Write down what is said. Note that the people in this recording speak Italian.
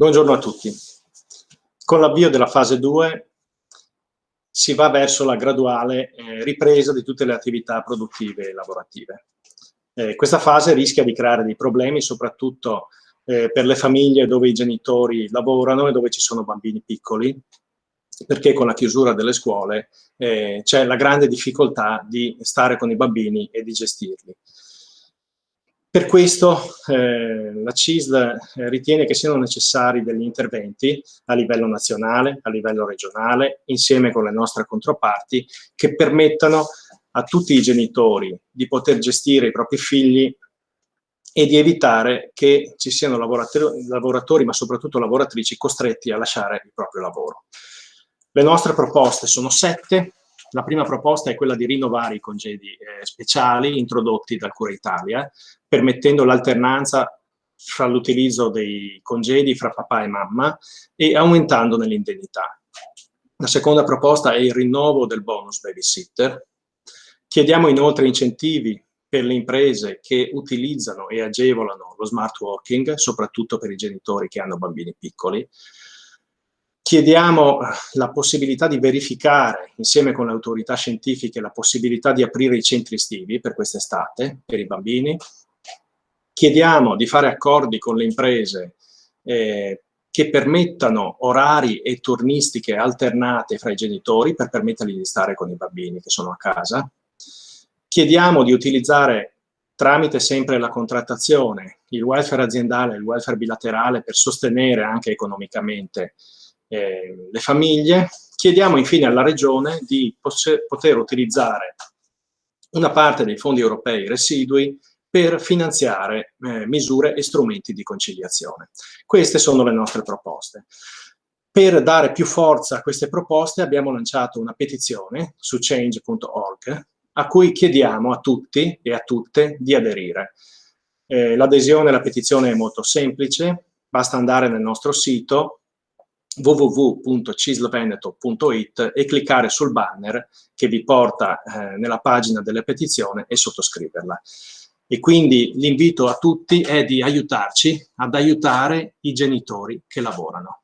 Buongiorno a tutti. Con l'avvio della fase 2 si va verso la graduale ripresa di tutte le attività produttive e lavorative. Questa fase rischia di creare dei problemi soprattutto per le famiglie dove i genitori lavorano e dove ci sono bambini piccoli, perché con la chiusura delle scuole c'è la grande difficoltà di stare con i bambini e di gestirli. Per questo la CISL ritiene che siano necessari degli interventi a livello nazionale, a livello regionale, insieme con le nostre controparti, che permettano a tutti i genitori di poter gestire i propri figli e di evitare che ci siano lavoratori, ma soprattutto lavoratrici, costretti a lasciare il proprio lavoro. Le nostre proposte sono 7. La prima proposta è quella di rinnovare i congedi speciali introdotti dal Cura Italia, permettendo l'alternanza fra l'utilizzo dei congedi fra papà e mamma e aumentandone l'indennità. La seconda proposta è il rinnovo del bonus babysitter. Chiediamo inoltre incentivi per le imprese che utilizzano e agevolano lo smart working, soprattutto per i genitori che hanno bambini piccoli. Chiediamo la possibilità di verificare, insieme con le autorità scientifiche, la possibilità di aprire i centri estivi per quest'estate, per i bambini. Chiediamo di fare accordi con le imprese che permettano orari e turnistiche alternate fra i genitori per permettergli di stare con i bambini che sono a casa. Chiediamo di utilizzare, tramite sempre la contrattazione, il welfare aziendale e il welfare bilaterale per sostenere anche economicamente le famiglie. Chiediamo infine alla Regione di poter utilizzare una parte dei fondi europei residui per finanziare misure e strumenti di conciliazione. Queste sono le nostre proposte. Per dare più forza a queste proposte abbiamo lanciato una petizione su change.org a cui chiediamo a tutti e a tutte di aderire. L'adesione alla petizione è molto semplice, basta andare nel nostro sito www.cislveneto.it e cliccare sul banner che vi porta nella pagina della petizione e sottoscriverla. E quindi l'invito a tutti è di aiutarci ad aiutare i genitori che lavorano.